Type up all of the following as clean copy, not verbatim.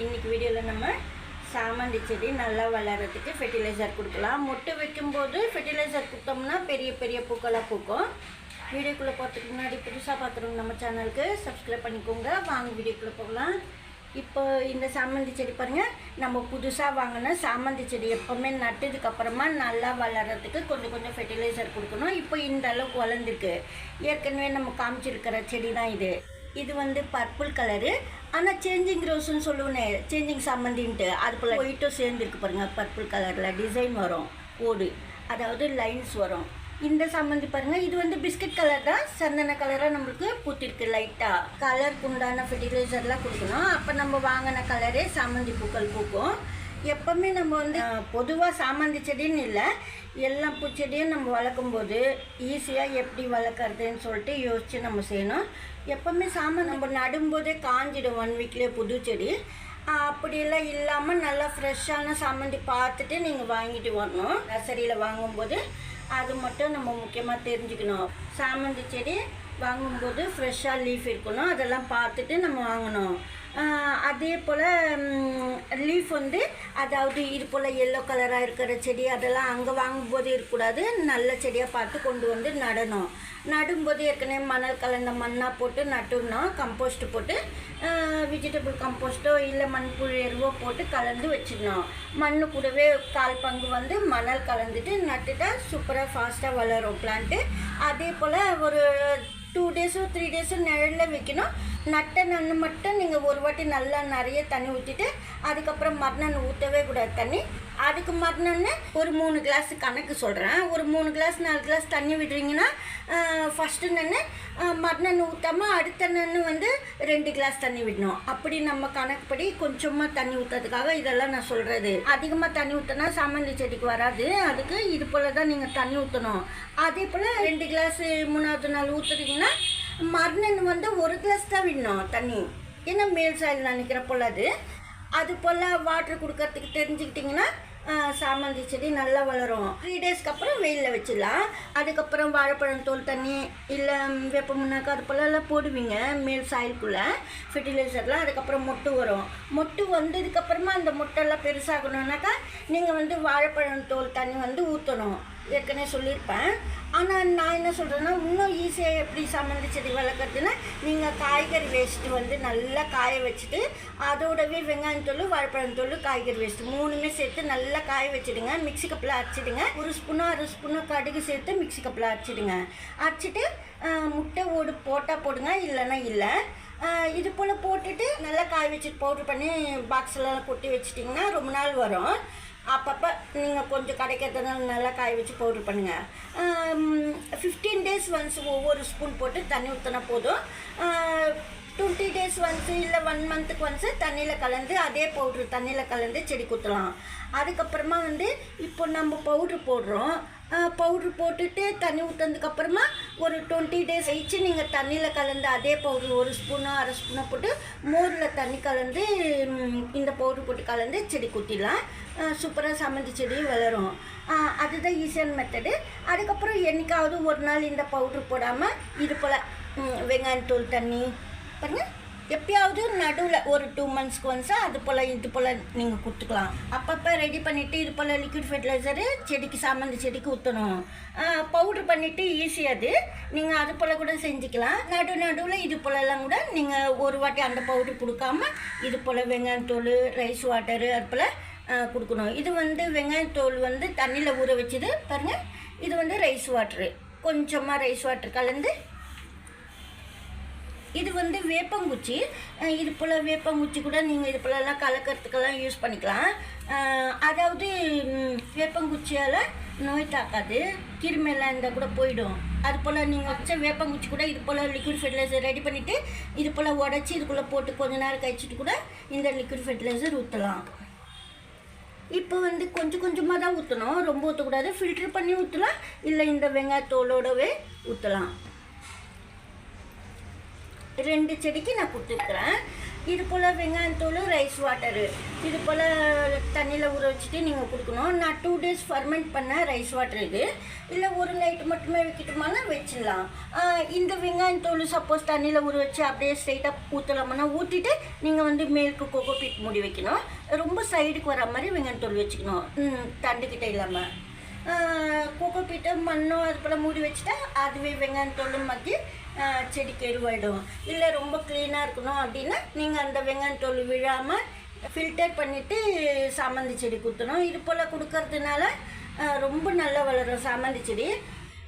இன்றைக்கி வீடியோவில் நம்ம சாமந்தி செடி நல்லா வளர்கிறதுக்கு ஃபெர்டிலைசர் கொடுக்கலாம். மொட்டு வைக்கும்போது ஃபெர்டிலைசர் கொடுத்தோம்னா பெரிய பெரிய பூக்களாக பூக்கும். வீடியோக்குள்ளே போகிறதுக்கு முன்னாடி புதுசாக பார்க்குறவங்க நம்ம சேனலுக்கு சப்ஸ்கிரைப் பண்ணிக்கோங்க. வாங்க வீடியோக்குள்ளே போகலாம். இப்போ இந்த சாமந்தி செடி பாருங்கள், நம்ம புதுசாக வாங்கின சாமந்தி செடி எப்போவுமே நட்டதுக்கப்புறமா நல்லா வளர்கிறதுக்கு கொஞ்சம் கொஞ்சம் ஃபெர்டிலைசர் கொடுக்கணும். இப்போ இந்த அளவுக்கு வளர்ந்துருக்கு. ஏற்கனவே நம்ம காமிச்சிருக்கிற செடி தான் இது. இது வந்து பர்பிள் கலரு, ஆனால் சேஞ்சிங் ரோஸ்ன்னு சொல்லுவோன்னே, சேஞ்சிங் சாமந்தின்ட்டு அது போல் ஒயிட்டும் சேர்ந்துருக்கு பாருங்கள். பர்பிள் கலரில் டிசைன் வரும், கோடு, அதாவது லைன்ஸ் வரும். இந்த சாமந்தி பாருங்கள், இது வந்து பிஸ்கட் கலர் தான், சந்தன கலராக நம்மளுக்கு பூத்திருக்கு. லைட்டாக கலருக்கு உண்டான ஃபெர்டிலைசர்லாம் கொடுக்கணும். அப்போ நம்ம வாங்கின கலரே சாமந்தி பூக்கள் பூக்கும். எப்போவுமே நம்ம வந்து பொதுவாக சாமந்தி செடின்னு இல்லை, எல்லா பூச்செடியும் நம்ம வளர்க்கும்போது ஈஸியாக எப்படி வளர்க்குறதுன்னு சொல்லிட்டு யோசித்து நம்ம செய்யணும். எப்போவுமே சாமந்தி நம்ம நடும்போதே காஞ்சிடும் 1 வீக்லேயே புது செடி. அப்படியெல்லாம் இல்லாமல் நல்லா ஃப்ரெஷ்ஷான சாமந்தி பார்த்துட்டு நீங்கள் வாங்கிட்டு வரணும். நர்சரியில் வாங்கும்போது அது மட்டும் நம்ம முக்கியமாக தெரிஞ்சுக்கணும். சாமந்தி செடி வாங்கும்போது ஃப்ரெஷ்ஷாக லீஃப் இருக்கணும், அதெல்லாம் பார்த்துட்டு நம்ம வாங்கணும். அதே போல் லீஃப் வந்து, அதாவது இது போல் எல்லோ கலராக இருக்கிற செடி அதெல்லாம் அங்கே வாங்கும்போது இருக்கக்கூடாது. நல்ல செடியாக பார்த்து கொண்டு வந்து நடணும். நடும்போது ஏற்கனவே மணல் கலந்த மண்ணாக போட்டு நட்டுடணும். கம்போஸ்ட்டு போட்டு வெஜிடபிள் கம்போஸ்ட்டோ இல்லை மண்புழு எருவோ போட்டு கலந்து வச்சிடணும். மண்ணு கூடவே 1/4 பங்கு வந்து மணல் கலந்துட்டு நட்டுட்டா சூப்பராக ஃபாஸ்ட்டாக வளரும் பிளான்ட்டு. அதே போல் ஒரு 2 டேஸோ 3 டேஸோ நிழலில் வைக்கணும். நட்ட நன்னு மட்டும் நீங்கள் ஒரு வாட்டி நல்லா நிறைய தண்ணி ஊற்றிட்டு அதுக்கப்புறம் மறுநாள் ஊற்றவே கூடாது தண்ணி. அதுக்கு மறுநாள் ஒரு 3 கிளாஸ் கணக்கு சொல்கிறேன். ஒரு 3 கிளாஸ் 4 கிளாஸ் தண்ணி விடுறீங்கன்னா ஃபஸ்ட்டு நன்னு மறுநாள் ஊற்றாமல் அடுத்த நன்னு வந்து 2 கிளாஸ் தண்ணி விடணும். அப்படி நம்ம கணக்குப்படி கொஞ்சமாக தண்ணி ஊற்றுறதுக்காக இதெல்லாம் நான் சொல்கிறது. அதிகமாக தண்ணி ஊற்றினா சாமந்தி செடிக்கு வராது. அதுக்கு இது போல் தான் நீங்கள் தண்ணி ஊற்றணும். அதே போல் 2 கிளாஸ் 3வது நாள் ஊற்றுறீங்கன்னா மறுநாள் வந்து 1 கிளாஸ் தான் விடணும் தண்ணி. ஏன்னா மேல் சாயில் நினைக்கிற போல் அது போல் வாட்டர் கொடுக்கறதுக்கு தெரிஞ்சுக்கிட்டிங்கன்னா சாமந்தி செடி நல்லா வளரும். 3 டேஸ்க்கு அப்புறம் வெயிலில் வச்சிடலாம். அதுக்கப்புறம் வாழைப்பழம் தோல் தண்ணி இல்லை வேப்ப முன்னாக்கா அது போலலாம் போடுவீங்க மேல் சாயிலுக்குள்ளே ஃபெர்டிலைசர்லாம். அதுக்கப்புறம் மொட்டு வரும். மொட்டு வந்ததுக்கப்புறமா அந்த மொட்டெல்லாம் பெருசாகணுன்னாக்கா நீங்கள் வந்து வாழைப்பழம் தோல் தண்ணி வந்து ஊற்றணும். ஏற்கனவே சொல்லியிருப்பேன். ஆனால் நான் என்ன சொல்கிறேன்னா, இன்னும் ஈஸியாக எப்படி சாமந்தி செடி வளர்க்குறதுன்னா, நீங்கள் காய்கறி வேஸ்ட்டு வந்து நல்லா காய வச்சுட்டு அதோடவே வெங்காயத்தூள் வாழைப்பழத்தூள் காய்கறி வேஸ்ட்டு 3மே சேர்த்து நல்லா காய வச்சுடுங்க. மிக்ஸி கப்பில் அரைச்சிடுங்க. 1 ஸ்பூனோ 1/2 ஸ்பூனோ கடுகு சேர்த்து மிக்ஸி கப்பில் அரைச்சிடுங்க. அரைச்சிட்டு முட்டை ஓடு போட்டால் போடுங்க, இல்லைன்னா இல்லை. இது போல் போட்டுட்டு நல்லா காய வச்சுட்டு பவுட்ரு பண்ணி பாக்ஸ்லாம் கொட்டி வச்சிட்டிங்கன்னா ரொம்ப நாள் வரும். அப்பப்போ நீங்கள் கொஞ்சம் கிடைக்கிறதுனால நல்லா காய வச்சு பவுட்ரு பண்ணுங்கள். 15 டேஸ் ஒன்ஸ் ஒவ்வொரு ஸ்பூன் போட்டு தண்ணி ஊற்றினா போதும். 20 டேஸ் ஒன்ஸு இல்லை 1 மந்த்துக்கு ஒன்ஸு தண்ணியில் கலந்து அதே பவுட்ரு தண்ணியில் கலந்து செடி ஊற்றலாம். அதுக்கப்புறமா வந்து இப்போ நம்ம பவுட்ரு போடுறோம். பவுட்ரு போட்டுட்டு தண்ணி ஊற்றுனதுக்கப்புறமா ஒரு 20 டேஸ் கழிச்சு நீங்கள் தண்ணியில் கலந்து அதே பவுட்ரு 1 ஸ்பூனோ 1/2 ஸ்பூனோ போட்டு மோரில் தண்ணி கலந்து இந்த பவுட்ரு போட்டு கலந்து செடி ஊற்றிடலாம். சூப்பராக சாமந்தி செடி வளரும். அதுதான் ஈஸியான மெத்தடு. அதுக்கப்புறம் என்றைக்காவது ஒரு நாள் இந்த பவுட்ரு போடாமல் இது போல் வெங்காயத்தூள் தண்ணி பாருங்கள், எப்பயாவது நடுவில் ஒரு 2 மந்த்ஸ்க்கு ஒன்ஸாக அது போல் இது போல் நீங்கள் கொடுத்துக்கலாம். அப்பப்போ ரெடி பண்ணிவிட்டு இது போல் லிக்விட் ஃபெர்டிலைசரு செடிக்கு சாமந்தி செடிக்கு ஊற்றணும். பவுட்ரு பண்ணிவிட்டு ஈஸியாது நீங்கள் அது போல் கூட செஞ்சுக்கலாம். நடுவில் இது போலலாம் கூட நீங்கள் ஒரு வாட்டி அந்த பவுட்ரு கொடுக்காம இது போல் வெங்காயத்தூள் ரைஸ் வாட்டரு அது போல் கொடுக்கணும். இது வந்து வெங்காயத்தோல் வந்து தண்ணியில் ஊற வச்சுது பாருங்கள். இது வந்து ரைஸ் வாட்ரு, கொஞ்சமாக ரைஸ் வாட்டர் கலந்து. இது வந்து வேப்பங்குச்சி. இது போல் வேப்பங்குச்சி கூட நீங்கள் இது போலலாம் கலக்கிறதுக்கெல்லாம் யூஸ் பண்ணிக்கலாம். அதாவது வேப்பங்குச்சியால் நோய் தாக்காது, கிருமியெல்லாம் இருந்தால் கூட போயிடும். அது போல் நீங்கள் வச்ச வேப்பங்குச்சி கூட இது போல் லிக்விட் ஃபெர்டிலைசர் ரெடி பண்ணிவிட்டு இது போல் உடச்சி இதுக்குள்ளே போட்டு கொஞ்ச நேரம் கழிச்சிட்டு கூட இந்த லிக்விட் ஃபெர்டிலைசர் ஊற்றலாம். இப்போ வந்து கொஞ்சம் கொஞ்சமாக தான் ஊற்றணும், ரொம்ப ஊற்றக்கூடாது. ஃபில்ட்ரு பண்ணி ஊற்றலாம், இல்லை இந்த வெங்காயத்தோலோடவே ஊற்றலாம். 2 செடிக்கு நான் கொடுத்துருக்குறேன். இது போல் வெங்காயத்தூள், ரைஸ் வாட்டரு இது போல் தண்ணியில் ஊற வச்சுட்டு நீங்கள் கொடுக்கணும். நான் 2 days ஃபர்மெண்ட் பண்ண ரைஸ் வாட்டர் இது. இல்லை ஒரு நைட்டு மட்டுமே வைக்கட்டுமானா வச்சிடலாம். இந்த வெங்காயத்தூள் சப்போஸ் தண்ணியில் ஊற வச்சு அப்படியே ஸ்ட்ரைட்டாக ஊற்றலாமன்னா ஊற்றிட்டு நீங்கள் வந்து மேலுக்கு கோகோ பீட் மூடி வைக்கணும். ரொம்ப சைடுக்கு வர மாதிரி வெங்காயத்தூள் வச்சுக்கணும், தண்டுக்கிட்ட இல்லாமல். கோகோ பீட்டை மண்ணும் அது போல் மூடி வச்சுட்டா அதுவே வெங்காயத்தோலும் மத்தி செடிக்கு எருவாயிடும். இல்லை ரொம்ப க்ளீனாக இருக்கணும் அப்படின்னா நீங்கள் அந்த வெங்காயத்தோல் விழாமல் ஃபில்டர் பண்ணிவிட்டு சாமந்தி செடி குத்தணும். இது போல் கொடுக்கறதுனால ரொம்ப நல்லா வளரும் சாமந்தி செடி.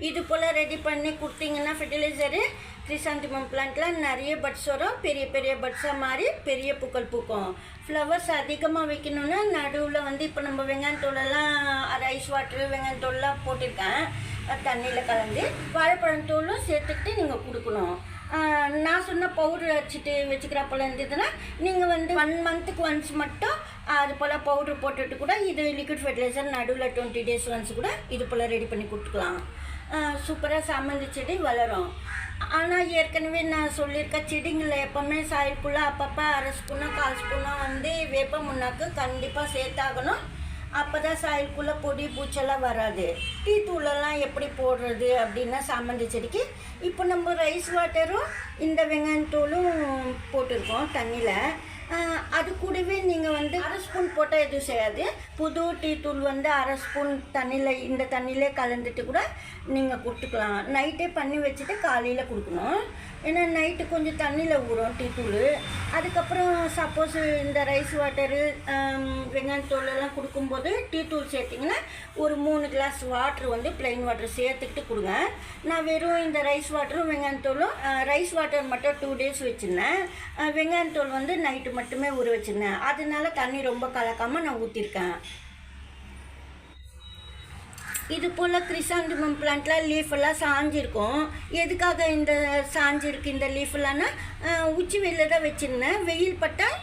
இது போல் ரெடி பண்ணி கொடுத்தீங்கன்னா ஃபெர்டிலைசரு கிரிசாந்திமம் பிளான்ட்லாம் நிறைய பட்ஸ் வரும். பெரிய பெரிய பட்ஸாக மாறி பெரிய பூக்கள் பூக்கும். ஃப்ளவர்ஸ் அதிகமாக வைக்கணுன்னா நடுவில் வந்து இப்போ நம்ம வெங்காயத்தூளெல்லாம் ரைஸ் வாட்ரு வெங்காயத்தூள்லாம் போட்டிருக்கேன் தண்ணியில் கலந்து. வாழைப்பழத்தூளும் சேர்த்துக்கிட்டு நீங்கள் கொடுக்கணும். நான் சொன்ன பவுட்ரு அடிச்சுட்டு வச்சுக்கிறப்போல இருந்ததுன்னா நீங்கள் வந்து 1 month ஒன்ஸ் மட்டும் அது போல் பவுட்ரு போட்டுட்டு கூட இது லிக்விட் ஃபெர்டிலைசர் நடுவில் 20 days ஒன்ஸ் கூட இது போல் ரெடி பண்ணி கொடுத்துக்கலாம். சூப்பராக சாமந்தி செடி வளரும். ஆனால் ஏற்கனவே நான் சொல்லியிருக்க செடிங்களில் எப்போவுமே சாயில்குள்ளே அப்பப்போ 1/2 ஸ்பூனோ 1/4 ஸ்பூனோ வந்து வேப்ப முன்னாக்கு கண்டிப்பாக சேர்த்தாகணும். அப்போ தான் சாயில்குள்ளே பொடி பூச்செல்லாம் வராது. டீ தூளெல்லாம் எப்படி போடுறது அப்படின்னா சாமந்தி செடிக்கு இப்போ நம்ம ரைஸ் வாட்டரும் இந்த வெங்காயத்தூளும் போட்டிருக்கோம் தண்ணியில். அது கூடவே நீங்கள் வந்து 1/2 ஸ்பூன் போட்டால் எதுவும் செய்யாது. புது டீ தூள் வந்து 1/2 ஸ்பூன் தண்ணியில் இந்த தண்ணியிலே கலந்துட்டு கூட நீங்கள் கொடுத்துக்கலாம். நைட்டே பண்ணி வச்சுட்டு காலையில் கொடுக்கணும். ஏன்னா நைட்டு கொஞ்சம் தண்ணியில் ஊறும் டீ தூள். அதுக்கப்புறம் சப்போஸ் இந்த ரைஸ் வாட்டரு வெங்காயத்தூளெல்லாம் கொடுக்கும்போது டீ தூள் சேர்த்திங்கன்னா ஒரு 3 கிளாஸ் வாட்ரு வந்து ப்ளைன் வாட்டர் சேர்த்துக்கிட்டு கொடுங்க. நான் வெறும் இந்த ரைஸ் வாட்டரும் வெங்காயத்தூளும் ரைஸ் வாட்டர் மட்டும் 2 days வச்சுருந்தேன். வெங்காயத்தூள் வந்து நைட்டு மட்டுமே ஊற வச்சுருந்தேன். அதனால தண்ணி ரொம்ப கலக்காமல் நான் ஊற்றிருக்கேன். இது போல் கிரிசாந்திமம் பிளான்ட்டில் லீஃபெல்லாம் சாஞ்சிருக்கும். எதுக்காக இந்த சாஞ்சிருக்கு இந்த லீஃபெல்லாம்னா உச்சி வெயிலில் தான் வச்சுருந்தேன். வெயில் பட்டால்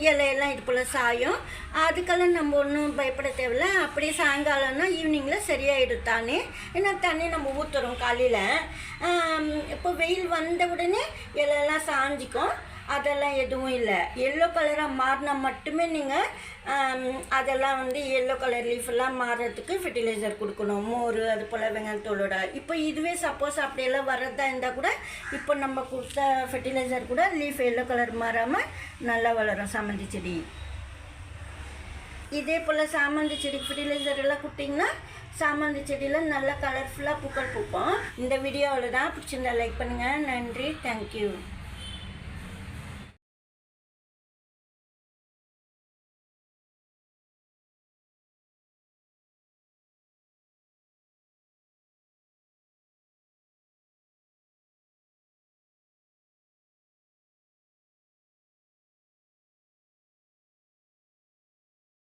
இலையெல்லாம் இது போல் சாயும். அதுக்கெல்லாம் நம்ம ஒன்றும் பயப்பட தேவையில்ல. அப்படியே சாயங்காலம்னா ஈவினிங்கில் சரியாயிடும் தானே. ஏன்னா தண்ணி நம்ம ஊற்றுறோம் காலையில். இப்போ வெயில் வந்த உடனே இலையெல்லாம் சாஞ்சிக்கும். அதெல்லாம் எதுவும் இல்லை. எல்லோ கலராக மாறினா மட்டுமே நீங்கள் அதெல்லாம் வந்து எல்லோ கலர் லீஃபெல்லாம் மாறுறதுக்கு ஃபெர்டிலைசர் கொடுக்கணும். மோர் அது போல் வெங்காயத்தோளோட. இப்போ இதுவே சப்போஸ் அப்படியெல்லாம் வர்றதா இருந்தால் கூட இப்போ நம்ம கொடுத்த ஃபெர்டிலைசர் கூட லீஃப் எல்லோ கலர் மாறாமல் நல்லா வளரும் சாமந்தி செடி. இதே போல் சாமந்தி செடிக்கு ஃபெர்டிலைசர் எல்லாம் கொடுத்திங்கன்னா சாமந்தி செடியில் நல்லா கலர்ஃபுல்லாக பூக்கள் பூக்கும். இந்த வீடியோவில் தான் பிடிச்சிருந்தா லைக் பண்ணுங்கள். நன்றி, தேங்க்யூ.